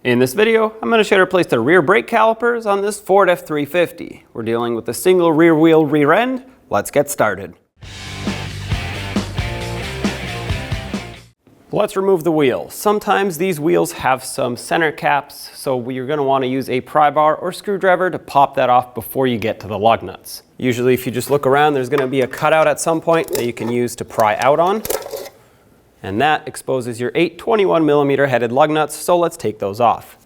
In this video, I'm going to show you how to place the rear brake calipers on this Ford F-350. We're dealing with the single rear wheel rear end. Let's get started. Let's remove the wheel. Sometimes these wheels have some center caps, so you're going to want to use a pry bar or screwdriver to pop that off before you get to the lug nuts. Usually if you just look around, there's going to be a cutout at some point that you can use to pry out on. And that exposes your 8 21mm headed lug nuts, so let's take those off.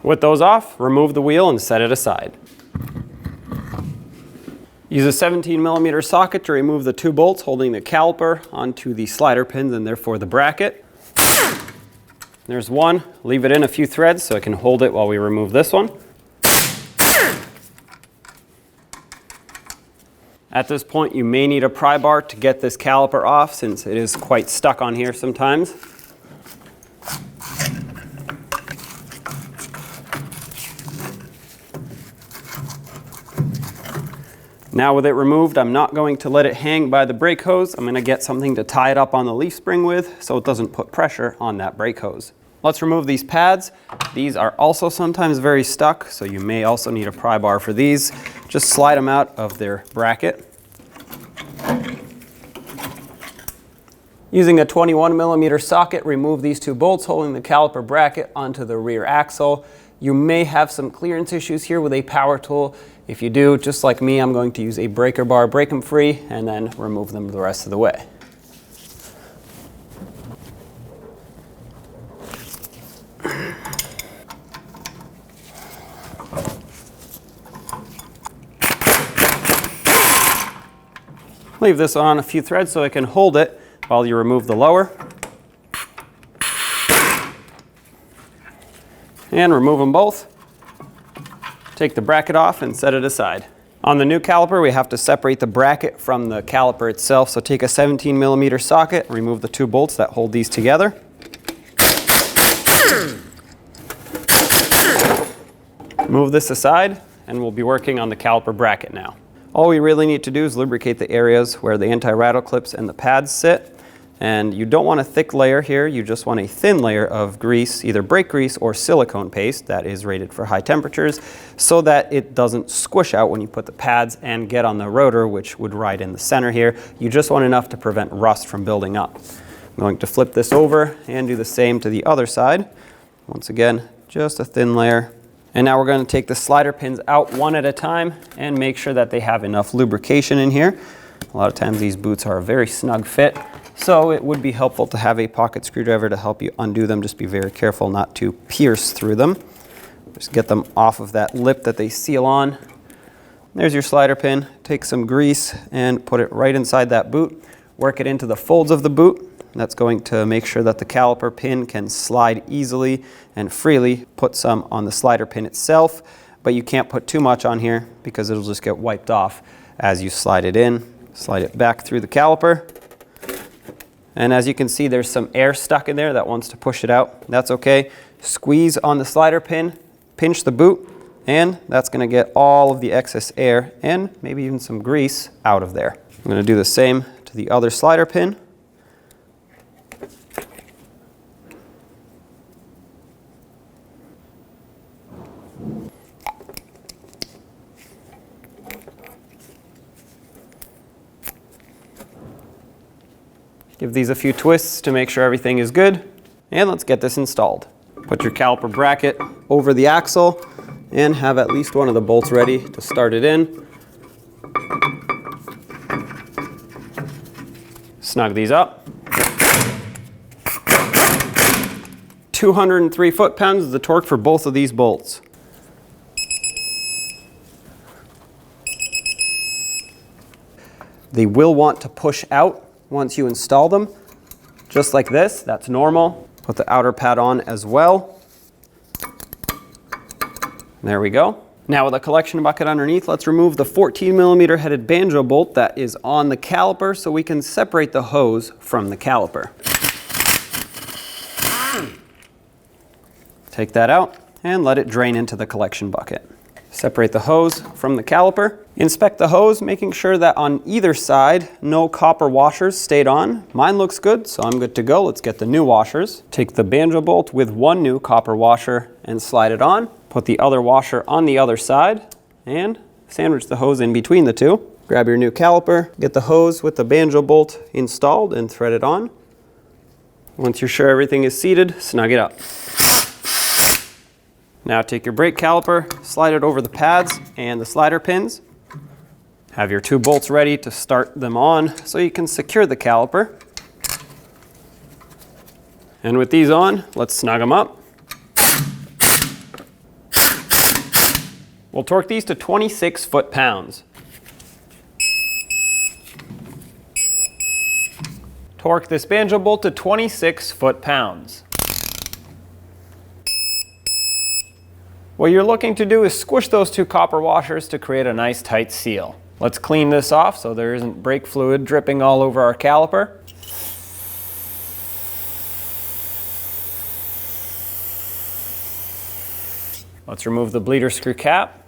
With those off, remove the wheel and set it aside. Use a 17mm socket to remove the 2 bolts holding the caliper onto the slider pins and therefore the bracket. There's one. Leave it in a few threads so I can hold it while we remove this one. At this point, you may need a pry bar to get this caliper off since it is quite stuck on here sometimes. Now with it removed, I'm not going to let it hang by the brake hose. I'm going to get something to tie it up on the leaf spring with so it doesn't put pressure on that brake hose. Let's remove these pads. These are also sometimes very stuck, so you may also need a pry bar for these. Just slide them out of their bracket. Using a 21mm socket, remove these 2 bolts holding the caliper bracket onto the rear axle. You may have some clearance issues here with a power tool. If you do, just like me, I'm going to use a breaker bar, break them free, and then remove them the rest of the way. Leave this on a few threads so I can hold it while you remove the lower. And remove them both. Take the bracket off and set it aside. On the new caliper, we have to separate the bracket from the caliper itself. So take a 17mm socket, remove the 2 bolts that hold these together. Move this aside, and we'll be working on the caliper bracket now. All we really need to do is lubricate the areas where the anti-rattle clips and the pads sit. And you don't want a thick layer here, you just want a thin layer of grease, either brake grease or silicone paste that is rated for high temperatures, so that it doesn't squish out when you put the pads and get on the rotor, which would ride in the center here. You just want enough to prevent rust from building up. I'm going to flip this over and do the same to the other side. Once again, just a thin layer. And now we're going to take the slider pins out one at a time and make sure that they have enough lubrication in here. A lot of times these boots are a very snug fit. So it would be helpful to have a pocket screwdriver to help you undo them. Just be very careful not to pierce through them. Just get them off of that lip that they seal on. There's your slider pin. Take some grease and put it right inside that boot. Work it into the folds of the boot. That's going to make sure that the caliper pin can slide easily and freely. Put some on the slider pin itself, but you can't put too much on here because it'll just get wiped off as you slide it in. Slide it back through the caliper. And as you can see, there's some air stuck in there that wants to push it out. That's okay. Squeeze on the slider pin, pinch the boot, and that's going to get all of the excess air and maybe even some grease out of there. I'm going to do the same to the other slider pin. Give these a few twists to make sure everything is good, and let's get this installed. Put your caliper bracket over the axle and have at least one of the bolts ready to start it in. Snug these up. 203 foot-pounds is the torque for both of these bolts. They will want to push out once you install them, just like this. That's normal. Put the outer pad on as well. There we go. Now with a collection bucket underneath, let's remove the 14mm headed banjo bolt that is on the caliper so we can separate the hose from the caliper. Take that out and let it drain into the collection bucket. Separate the hose from the caliper. Inspect the hose, making sure that on either side, no copper washers stayed on. Mine looks good, so I'm good to go. Let's get the new washers. Take the banjo bolt with one new copper washer and slide it on. Put the other washer on the other side and sandwich the hose in between the two. Grab your new caliper, get the hose with the banjo bolt installed and thread it on. Once you're sure everything is seated, snug it up. Now take your brake caliper, slide it over the pads and the slider pins. Have your two bolts ready to start them on so you can secure the caliper. And with these on, let's snug them up. We'll torque these to 26 foot-pounds. Torque this banjo bolt to 26 foot-pounds. What you're looking to do is squish those two copper washers to create a nice tight seal. Let's clean this off so there isn't brake fluid dripping all over our caliper. Let's remove the bleeder screw cap.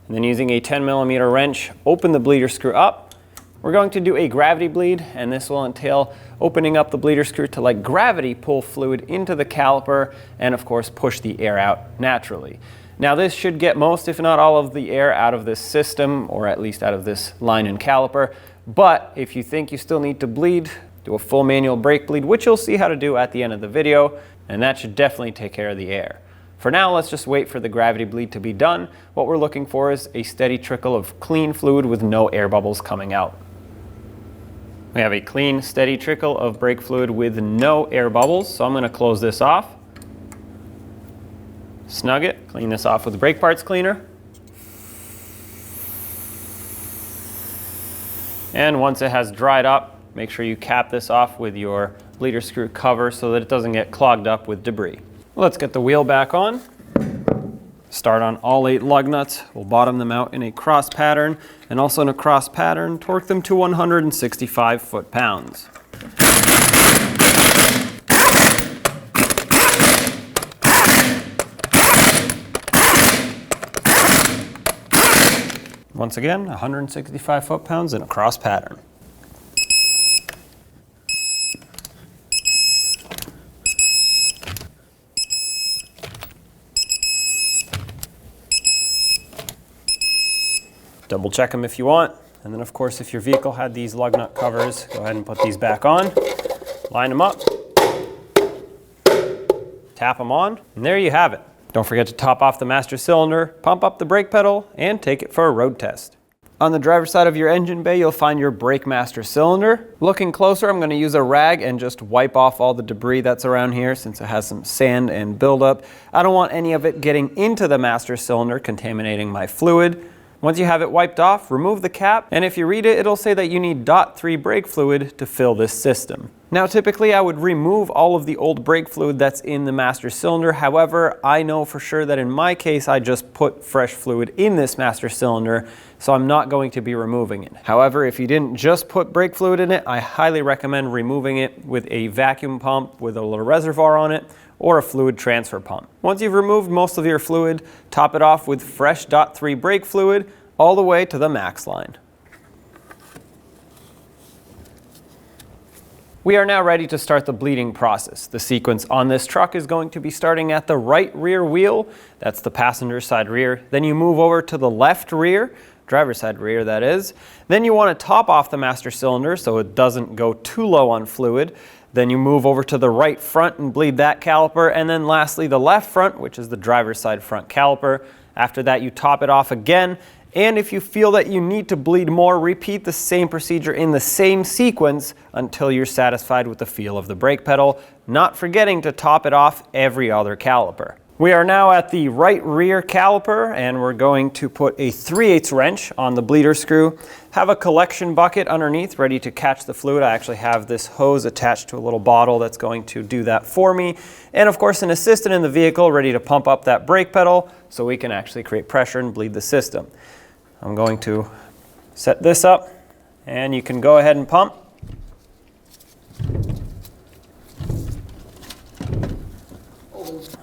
And then using a 10mm wrench, open the bleeder screw up. We're going to do a gravity bleed, and this will entail opening up the bleeder screw to let gravity pull fluid into the caliper and of course push the air out naturally. Now this should get most, if not all, of the air out of this system, or at least out of this line and caliper. But if you think you still need to bleed, do a full manual brake bleed, which you'll see how to do at the end of the video, and that should definitely take care of the air. For now, let's just wait for the gravity bleed to be done. What we're looking for is a steady trickle of clean fluid with no air bubbles coming out. We have a clean, steady trickle of brake fluid with no air bubbles, so I'm going to close this off. Snug it, clean this off with the brake parts cleaner. And once it has dried up, make sure you cap this off with your bleeder screw cover so that it doesn't get clogged up with debris. Let's get the wheel back on. Start on all 8 lug nuts. We'll bottom them out in a cross pattern, and also in a cross pattern, torque them to 165 foot-pounds. Once again, 165 foot-pounds in a cross pattern. Double check them if you want. And then of course, if your vehicle had these lug nut covers, go ahead and put these back on. Line them up. Tap them on. And there you have it. Don't forget to top off the master cylinder, pump up the brake pedal, and take it for a road test. On the driver's side of your engine bay, you'll find your brake master cylinder. Looking closer, I'm going to use a rag and just wipe off all the debris that's around here since it has some sand and buildup. I don't want any of it getting into the master cylinder, contaminating my fluid. Once you have it wiped off, remove the cap, and if you read it, it'll say that you need .3 brake fluid to fill this system. Now typically I would remove all of the old brake fluid that's in the master cylinder. However, I know for sure that in my case I just put fresh fluid in this master cylinder, so I'm not going to be removing it. However, if you didn't just put brake fluid in it, I highly recommend removing it with a vacuum pump with a little reservoir on it, or a fluid transfer pump. Once you've removed most of your fluid, top it off with fresh .3 brake fluid all the way to the max line. We are now ready to start the bleeding process. The sequence on this truck is going to be starting at the right rear wheel, that's the passenger side rear. Then you move over to the left rear, driver's side rear that is. Then you want to top off the master cylinder so it doesn't go too low on fluid. Then you move over to the right front and bleed that caliper, and then lastly the left front, which is the driver's side front caliper. After that you top it off again, and if you feel that you need to bleed more, repeat the same procedure in the same sequence until you're satisfied with the feel of the brake pedal, not forgetting to top it off every other caliper. We are now at the right rear caliper, and we're going to put a 3/8 wrench on the bleeder screw. Have a collection bucket underneath ready to catch the fluid. I actually have this hose attached to a little bottle that's going to do that for me. And of course an assistant in the vehicle ready to pump up that brake pedal so we can actually create pressure and bleed the system. I'm going to set this up, and you can go ahead and pump.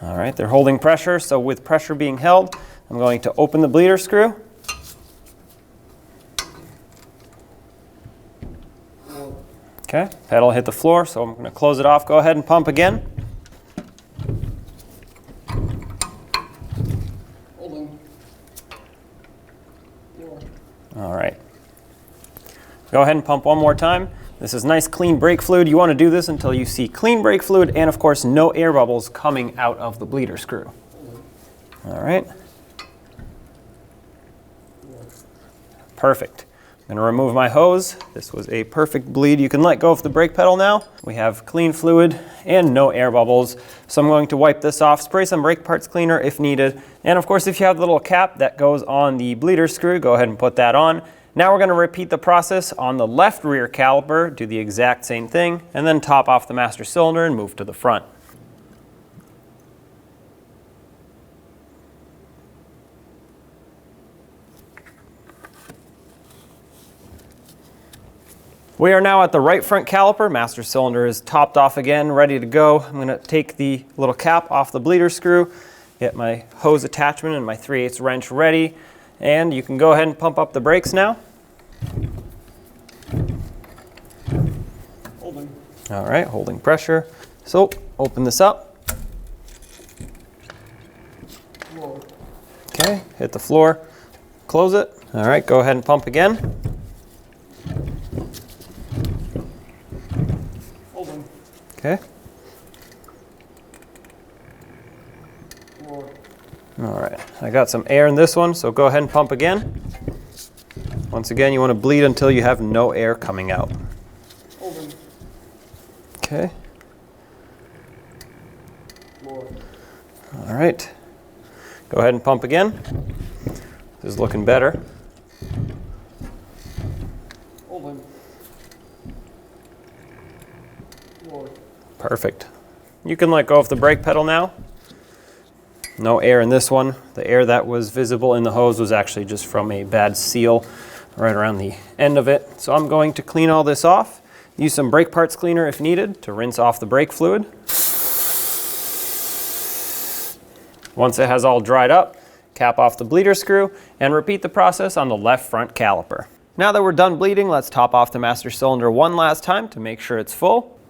All right, they're holding pressure, so with pressure being held, I'm going to open the bleeder screw. Okay, pedal hit the floor, so I'm going to close it off. Go ahead and pump again. All right. Go ahead and pump one more time. This is nice clean brake fluid. You want to do this until you see clean brake fluid and of course no air bubbles coming out of the bleeder screw. All right. Perfect. I'm going to remove my hose. This was a perfect bleed. You can let go of the brake pedal now. We have clean fluid and no air bubbles. So I'm going to wipe this off, spray some brake parts cleaner if needed. And of course, if you have the little cap that goes on the bleeder screw, go ahead and put that on. Now we're going to repeat the process on the left rear caliper, do the exact same thing, and then top off the master cylinder and move to the front. We are now at the right front caliper. Master cylinder is topped off again, ready to go. I'm going to take the little cap off the bleeder screw, get my hose attachment and my 3/8 wrench ready, and you can go ahead and pump up the brakes now. Holding. All right, holding pressure. So open this up. Floor. Okay, hit the floor, close it. All right, go ahead and pump again. Okay. All right, I got some air in this one, so go ahead and pump again. Once again, you want to bleed until you have no air coming out. Okay. All right, go ahead and pump again. This is looking better. Perfect. You can let go of the brake pedal now. No air in this one. The air that was visible in the hose was actually just from a bad seal right around the end of it. So I'm going to clean all this off. Use some brake parts cleaner if needed to rinse off the brake fluid. Once it has all dried up, cap off the bleeder screw and repeat the process on the left front caliper. Now that we're done bleeding, let's top off the master cylinder one last time to make sure it's full.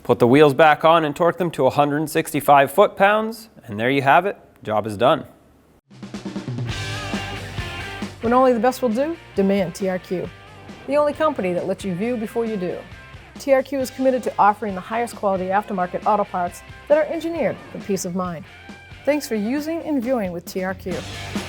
Put the wheels back on and torque them to 165 foot-pounds, and there you have it. Job is done. When only the best will do, demand TRQ. The only company that lets you view before you do. TRQ is committed to offering the highest quality aftermarket auto parts that are engineered for peace of mind. Thanks for using and viewing with TRQ.